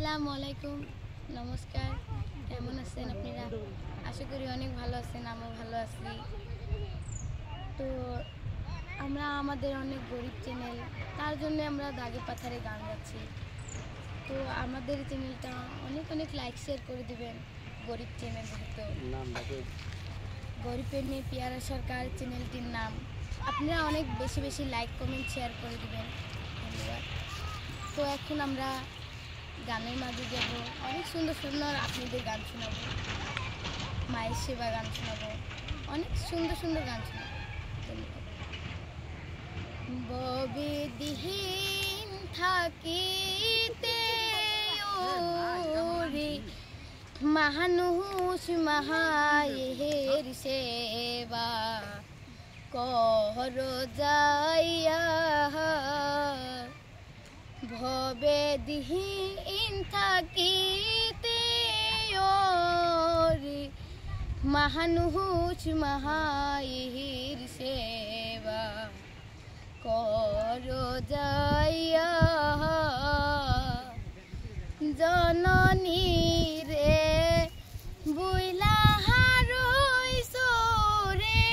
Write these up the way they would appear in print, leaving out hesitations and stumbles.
আসসালামু আলাইকুম, নমস্কার। কেমন আছেন আপনারা? আশা করি অনেক ভালো আছেন, আমিও ভালো আছি। তো আমরা আমাদের অনেক গরিব চ্যানেল, তার জন্য আমরা দাগে পাথারে গান গাচ্ছি। তো আমাদের চ্যানেলটা অনেক অনেক লাইক শেয়ার করে দেবেন। গরিব চ্যানেল যেহেতু, গরিবের মেয়ে পিয়ারা সরকার চ্যানেলটির নাম। আপনারা অনেক বেশি বেশি লাইক কমেন্ট শেয়ার করে দেবেন, ধন্যবাদ। তো এখন আমরা গানের মাঝে যাব, অনেক সুন্দর সুন্দর আপনাদের গান শোনাবো, মায়ের সেবা গান শোনাবো, অনেক সুন্দর সুন্দর গান শোনাবো। ববে দিহীন থাকিতে ওরে মানুষ মাহায়ের সেবা কর যাইয়া, ভবে দিহীন থাকিতে ওরে মানুষ মাহায়ের সেবা কর যাইয়া, জননী রে বুইলা হারইছ রে,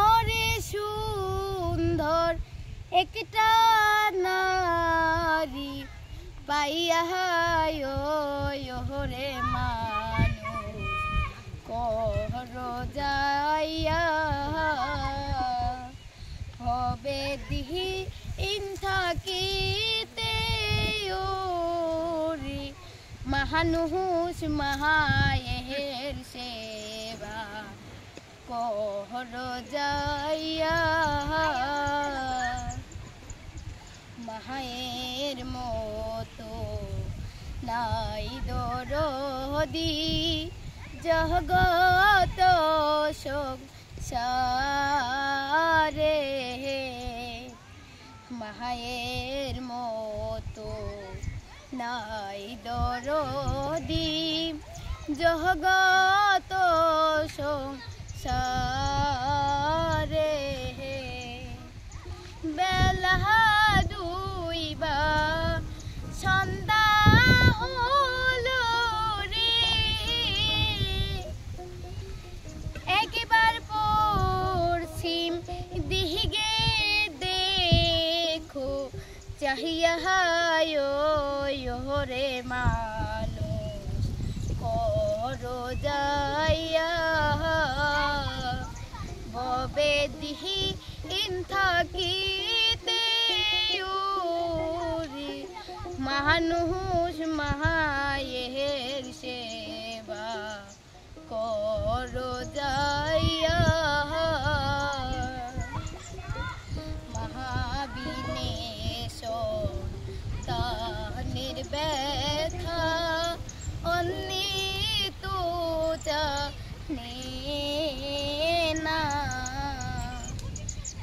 ওরে সুন্দর একটা নারী পাইয়া রে মানুষ কর যাইয়া, হবে দিহীন থাকিতে ওরে মানুষ মাহায়ের সেবা কর যাইয়া, মায়ের মতো নাই দরদি জগত সংসারে, মায়ের মতো নাই দরদি জগত সংসারে, বেলা দুইবা সন্ধ্যা হলো রে, একবার পশ্চিম দিকে দেখো চাহিয়া রে মানুষ কর যাইয়া, ববে দিহীন থাকিতে ওরে মানুষ মাহায়ের সেবা কর যাইয়া, মহাবিনেশ তাহানের ব্যথা অন্যে তো জানে না,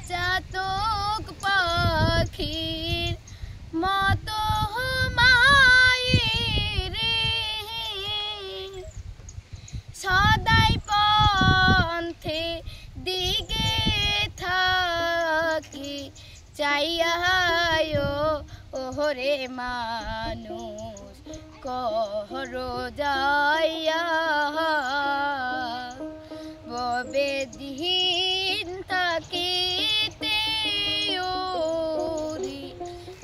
চাতক পাখির মতো মায়ের সদাই পন্থে দিকে থাকি চাইয়া ওরে মানুষ কর যাইয়া, ববে দিহীন থাকিতে ওরে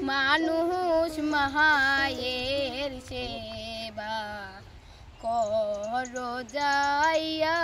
মানুষ মাহায়ের সেবা কর যাইয়া।